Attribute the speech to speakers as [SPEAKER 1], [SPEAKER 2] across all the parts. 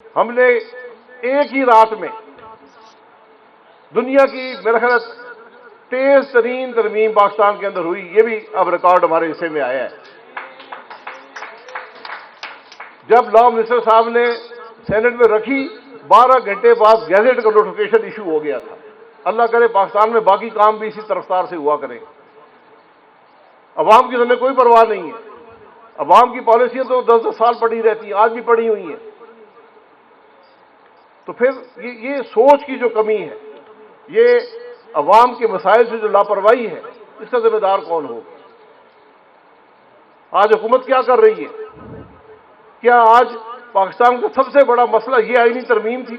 [SPEAKER 1] हमने एक ही रात में दुनिया की मेरा ख्याल तेज तरीन तरमीम पाकिस्तान के अंदर हुई, ये भी अब रिकॉर्ड हमारे हिस्से में आया है। जब लॉ मिनिस्टर साहब ने सेनेट में रखी, 12 घंटे बाद गैजेट का नोटिफिकेशन इशू हो गया था। अल्लाह करे पाकिस्तान में बाकी काम भी इसी तरफ्तार से हुआ करें। अवाम की हमें कोई परवाह नहीं है। अवाम की पॉलिसियां तो 10-10 साल पड़ी रहती हैं, आज भी पड़ी हुई हैं। तो फिर ये सोच की जो कमी है, ये अवाम के मसाइल से जो लापरवाही है, इसका जिम्मेदार कौन होगा? आज हुकूमत क्या कर रही है? क्या आज पाकिस्तान का सबसे बड़ा मसला ये आईनी तरमीम थी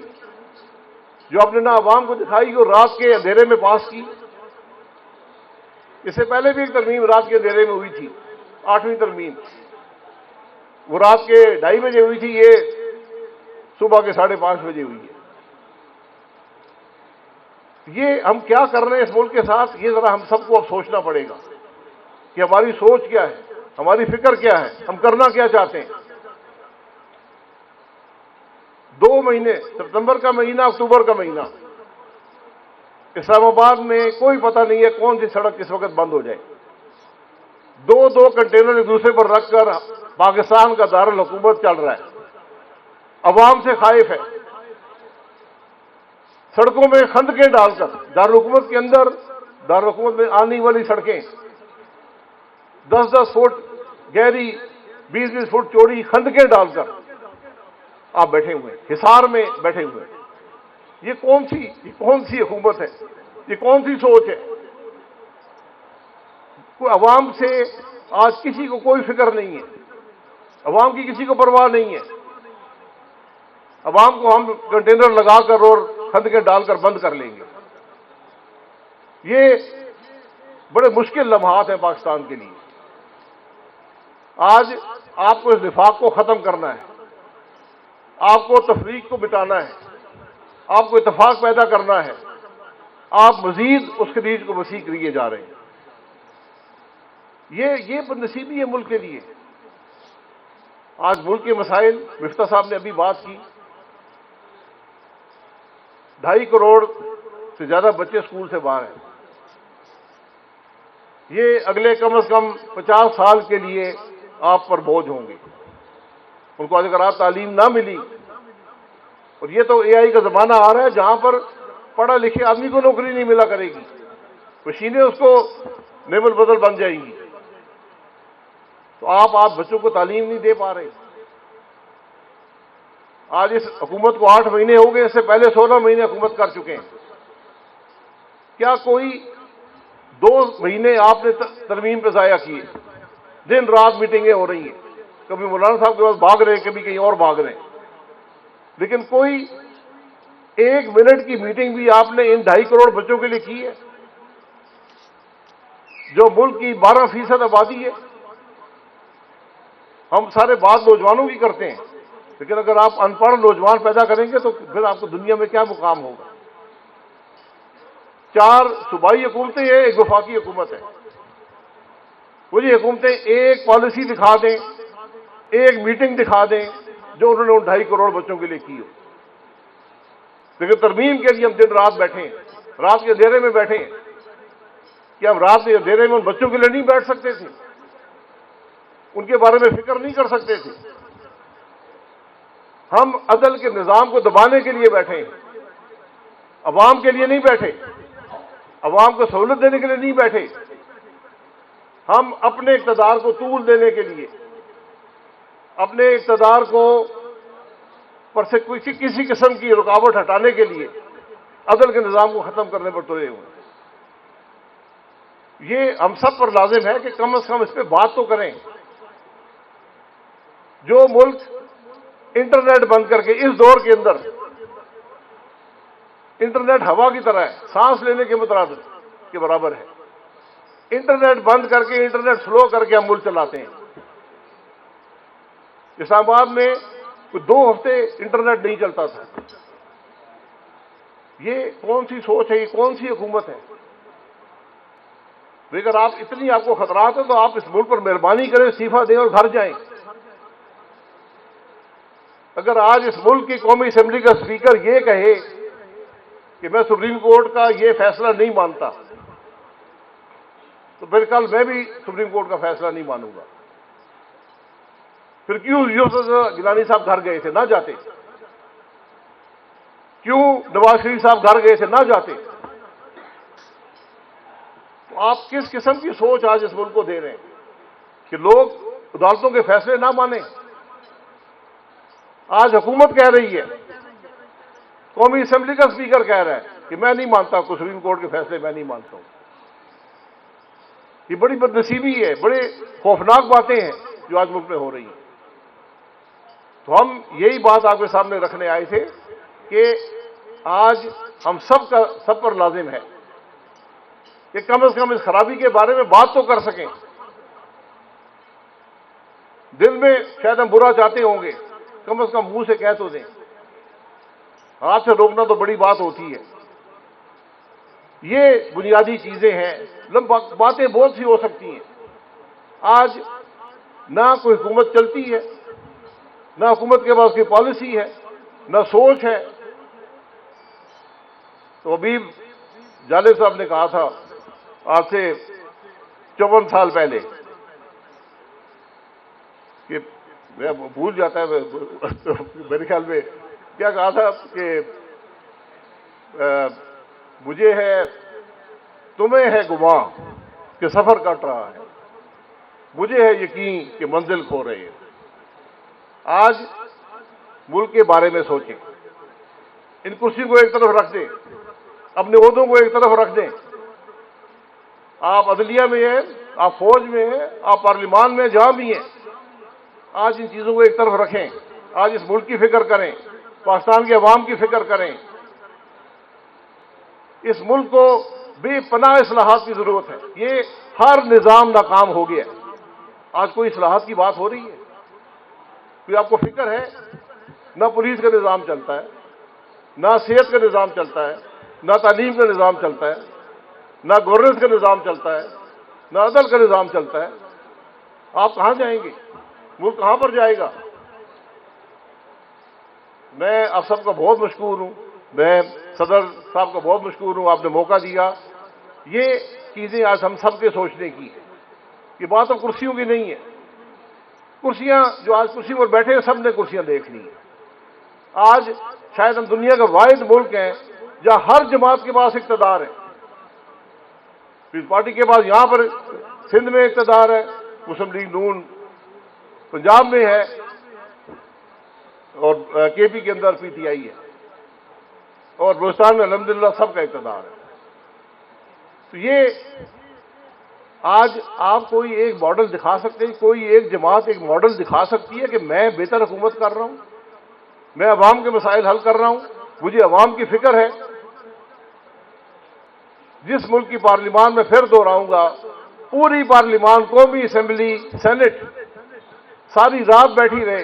[SPEAKER 1] जो आपने ना अवाम को दिखाई और रात के अंधेरे में पास की? इससे पहले भी एक तरमीम रात के अंधेरे में हुई थी, 8वीं तरमीम। वो रात के 2:30 बजे हुई थी, ये सुबह के 5:30 बजे हुई है। ये हम क्या कर रहे हैं इस मुल्क के साथ, ये जरा हम सबको अब सोचना पड़ेगा कि हमारी सोच क्या है, हमारी फिक्र क्या है, हम करना क्या चाहते हैं। 2 महीने, सितंबर का महीना, अक्टूबर का महीना, इस्लामाबाद में कोई पता नहीं है कौन सी सड़क किस वक्त बंद हो जाए। 2-2 कंटेनर एक दूसरे पर रखकर पाकिस्तान का दारुल हुकूमत चल रहा है, अवाम से खाइफ है। सड़कों में खंदकें डालकर, दारुल हुकूमत के अंदर, दारुल हुकूमत में आने वाली सड़कें 10-10 फुट गहरी, 20-20 फुट चौड़ी खंदकें डालकर आप बैठे हुए, हिसार में बैठे हुए। ये कौन सी हुकूमत है? ये कौन सी सोच है? कोई अवाम से आज किसी को कोई फिक्र नहीं है, अवाम की किसी को परवाह नहीं है। अवाम को हम कंटेनर लगाकर और खंदकें डालकर बंद कर लेंगे। ये बड़े मुश्किल लम्हात हैं पाकिस्तान के लिए। आज आपको इस निफाक को खत्म करना है, आपको तफरीक को मिटाना है, आपको इत्तेफाक पैदा करना है। आप मजीद उस खलीज को वसी किए जा रहे हैं। ये बदनसीबी है मुल्क के लिए। आज मुल्क के मसाइल, मिफ्ता साहब ने अभी बात की, 2.5 करोड़ से ज्यादा बच्चे स्कूल से बाहर हैं। ये अगले कम से कम 50 साल के लिए आप पर बोझ होंगे। उनको अगर आप तालीम ना मिली, और ये तो एआई का जमाना आ रहा है जहां पर पढ़ा लिखे आदमी को नौकरी नहीं मिला करेगी, मशीनें उसको नेबल बदल बन जाएंगी। तो आप बच्चों को तालीम नहीं दे पा रहे। आज इस हुकूमत को 8 महीने हो गए, इससे पहले 16 महीने हुकूमत कर चुके हैं। क्या कोई 2 महीने आपने तरमीम पे जाया किए? दिन रात मीटिंगें हो रही हैं, कभी मौलाना साहब के पास भाग रहे, कभी कहीं और भाग रहे, लेकिन कोई 1 मिनट की मीटिंग भी आपने इन 2.5 करोड़ बच्चों के लिए की है, जो मुल्क की 12% आबादी है। हम सारे बात नौजवानों की करते हैं, लेकिन अगर आप अनपढ़ नौजवान पैदा करेंगे तो फिर आपको दुनिया में क्या मुकाम होगा? 4 सूबाई हुकूमतें हैं, एक वफाकी हुकूमत है। वो ये हुकूमतें एक पॉलिसी दिखा दें, एक मीटिंग दिखा दें जो उन्होंने उन 2.5 करोड़ बच्चों के लिए की हो, लेकिन तरमीम के लिए हम दिन रात बैठे, रात के अंधेरे में बैठे। क्या हम रात के अंधेरे में उन बच्चों के लिए नहीं बैठ सकते थे? उनके बारे में फिक्र नहीं कर सकते थे? हम अदल के निजाम को दबाने के लिए बैठे हैं, अवाम के लिए नहीं बैठे, अवाम को सहूलत देने के लिए नहीं बैठे। हम अपने इक़्तिदार को तूल देने के लिए, अपने इक़्तिदार को पर से किसी किस्म की रुकावट हटाने के लिए अदल के निजाम को खत्म करने पर तुले हुए। ये हम सब पर लाजिम है कि कम से कम इस पर बात तो करें। जो मुल्क इंटरनेट बंद करके, इस दौर के अंदर इंटरनेट हवा की तरह है, सांस लेने के बराबर है, इंटरनेट बंद करके, इंटरनेट स्लो करके हम मुल्क चलाते हैं। इस्लामाबाद में कोई 2 हफ्ते इंटरनेट नहीं चलता था। ये कौन सी सोच है? ये कौन सी हुकूमत है? अगर आप इतनी आपको खतरात है तो आप इस मुल्क पर मेहरबानी करें, इस्तीफा दें और घर जाएं। अगर आज इस मुल्क की कौमी असेंबली का स्पीकर ये कहे कि मैं सुप्रीम कोर्ट का ये फैसला नहीं मानता, तो फिर कल मैं भी सुप्रीम कोर्ट का फैसला नहीं मानूंगा। फिर क्यों यूसुफ गिलानी साहब घर गए थे, ना जाते? क्यों नवाज शरीफ साहब घर गए थे, ना जाते? तो आप किस किस्म की सोच आज इस मुल्क को दे रहे हैं कि लोग अदालतों के फैसले ना माने? आज हुकूमत कह रही है, कौमी असेंबली का स्पीकर कह रहा है कि मैं नहीं मानता, सुप्रीम कोर्ट के फैसले मैं नहीं मानता हूं। ये बड़ी बदनसीबी है, बड़े खौफनाक बातें हैं जो आज मुल्क में हो रही हैं। तो हम यही बात आपके सामने रखने आए थे कि आज हम सब पर लाजिम है कि कम से कम इस खराबी के बारे में बात तो कर सकें। दिल में शायद हम बुरा चाहते होंगे, कम से कम मुंह से कह तो दें। हाथ से रोकना तो बड़ी बात होती है। ये बुनियादी चीजें हैं। बातें बहुत सी हो सकती हैं। आज ना कोई हुकूमत चलती है, ना हुकूमत के पास कोई पॉलिसी है, ना सोच है। तो अभी जालिब साहब ने कहा था आज से 54 साल पहले कि मैं भूल जाता है, मेरे ख्याल में क्या कहा था कि मुझे है, तुम्हें है गुमां कि सफर कट रहा है, मुझे है यकीन कि मंजिल खो रहे हैं। आज मुल्क के बारे में सोचें। इन कुर्सी को एक तरफ रख दें, अपने ओहदों को एक तरफ रख दें। आप अदलिया में हैं, आप फौज में हैं, आप पार्लियामान में, जहां भी हैं, आज इन चीजों को एक तरफ रखें। आज इस मुल्क की फिक्र करें, पाकिस्तान के अवाम की फिक्र करें। इस मुल्क को बेपनाह इस्लाहात की जरूरत है। ये हर निजाम नाकाम हो गया। आज कोई इस्लाहात की बात हो रही है? कोई आपको फिक्र है? ना पुलिस का निजाम चलता है, ना सेहत का निजाम चलता है, ना तालीम का निजाम चलता है, ना गवर्नेंस का निजाम चलता है, ना अदल का निजाम चलता है। आप कहां जाएंगे? मुल्क कहां पर जाएगा? मैं आप सबका बहुत मशकूर हूं। मैं सदर साहब का बहुत मशकूर हूं, आपने मौका दिया। ये चीजें आज हम सबके सोचने की है। ये बात अब कुर्सियों की नहीं है। कुर्सियां, जो आज कुर्सी पर बैठे हैं, सब ने कुर्सियां देख ली। आज शायद हम दुनिया का वाहिद मुल्क हैं जहां हर जमात के पास इक्तदार है। पीपल्स पार्टी के पास यहां पर सिंध में इक्तदार है, मुस्लिम लीग नून पंजाब में है, और केपी के अंदर पीटीआई है, और बलूचिस्तान में अल्हम्दुलिल्लाह सबका इक्तदार है। तो ये आज आप कोई एक मॉडल दिखा सकते हैं, कोई एक जमात एक मॉडल दिखा सकती है कि मैं बेहतर हुकूमत कर रहा हूं, मैं अवाम के मसाइल हल कर रहा हूं, मुझे अवाम की फिक्र है। जिस मुल्क की पार्लियामान में फिर दोहराऊंगा, पूरी पार्लियामान, कौमी असेंबली, सेनेट सारी रात बैठी रहे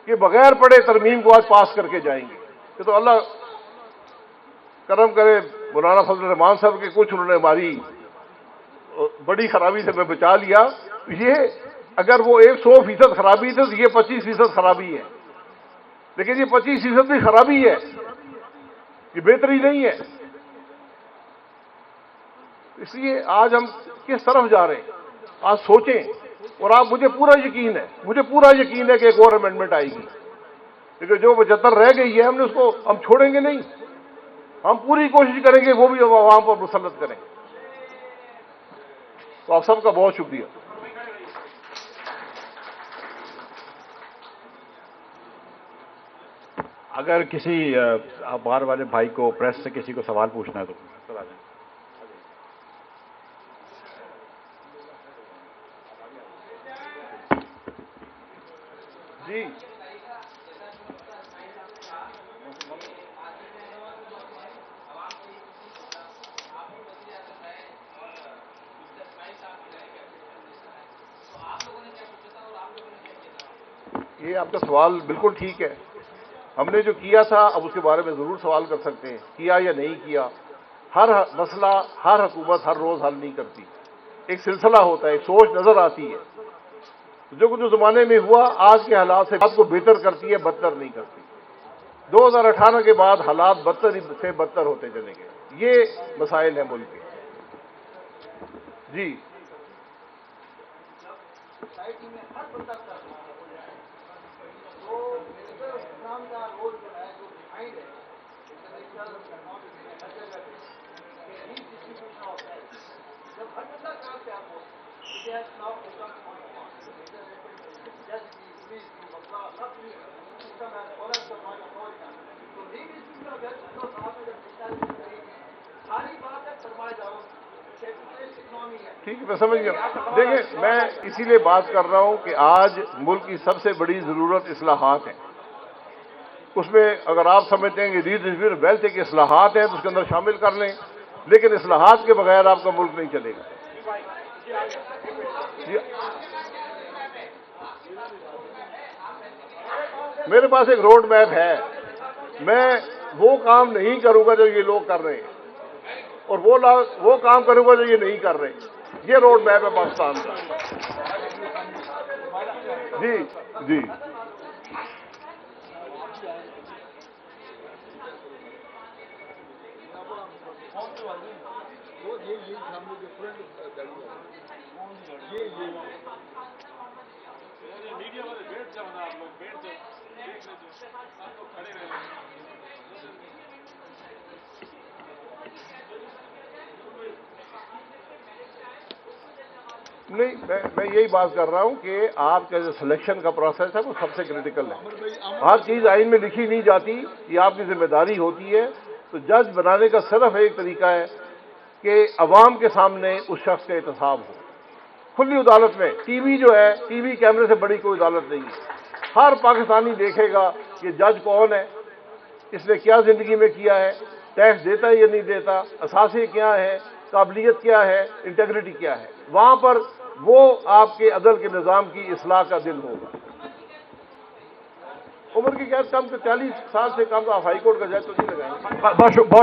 [SPEAKER 1] कि बगैर पढ़े तरमीम को आज पास करके जाएंगे। ये तो अल्लाह करम करे, मौलाना फजल रहमान साहब के कुछ उन्होंने हमारी बड़ी खराबी से मैं बचा लिया। ये अगर वो 100% खराबी थी तो ये 25% खराबी है। लेकिन ये 25% भी खराबी है, ये बेहतरी नहीं है। इसलिए आज हम किस तरफ जा रहे हैं, आज सोचें। और आप, मुझे पूरा यकीन है कि एक और अमेंडमेंट आएगी। लेकिन जो 75 रह गई है, हमने उसको हम छोड़ेंगे नहीं। हम पूरी कोशिश करेंगे वो भी आवाम पर मुसल्लत करें। तो आप सबका बहुत शुक्रिया।
[SPEAKER 2] अगर किसी बाहर वाले भाई को, प्रेस से किसी को सवाल पूछना है तो सर आ जाए।
[SPEAKER 1] जी, ये आपका सवाल बिल्कुल ठीक है। हमने जो किया था, अब उसके बारे में जरूर सवाल कर सकते हैं, किया या नहीं किया। हर मसला हर हुकूमत हर रोज हल नहीं करती। एक सिलसिला होता है, एक सोच नजर आती है। जो कुछ उस जमाने में हुआ आज के हालात से बात को बेहतर करती है, बदतर नहीं करती। 2018 के बाद हालात बदतर से बदतर होते चले गए। ये मसाइल हैं मुल्क के। जी ठीक है, मैं समझ गया। देखिए, मैं इसीलिए बात कर रहा हूं कि आज मुल्क की सबसे बड़ी जरूरत इस्लाहात है। उसमें अगर आप समझते हैं कि रीडिस्ट्रीब्यूशन वेल्थ के इस्लाहात हैं तो उसके अंदर शामिल कर लें, लेकिन इस्लाहात के बगैर आपका मुल्क नहीं चलेगा। मेरे पास एक रोड मैप है। मैं वो काम नहीं करूंगा जो ये लोग कर रहे हैं, और वो काम करूंगा जो ये नहीं कर रहे। ये रोड मैप है पाकिस्तान का। जी जी नहीं, मैं यही बात कर रहा हूं कि आपका जो सिलेक्शन का प्रोसेस है वो सबसे क्रिटिकल है। हर चीज आइन में लिखी नहीं जाती, ये आपकी जिम्मेदारी होती है। तो जज बनाने का सिर्फ एक तरीका है कि अवाम के सामने उस शख्स का एहतसाब हो, खुली अदालत में। टीवी जो है, टीवी कैमरे से बड़ी कोई अदालत नहीं है। हर पाकिस्तानी देखेगा कि जज कौन है, इसने क्या जिंदगी में किया है, टैक्स देता है या नहीं देता, असासे क्या है, काबिलियत क्या है, इंटेग्रिटी क्या है। वहां पर वो आपके अदल के निज़ाम की इस्लाह का दिन होगा। उम्र की कैद कम तो 40 साल से कम, तो आप हाईकोर्ट का जज तो नहीं लगाएंगे।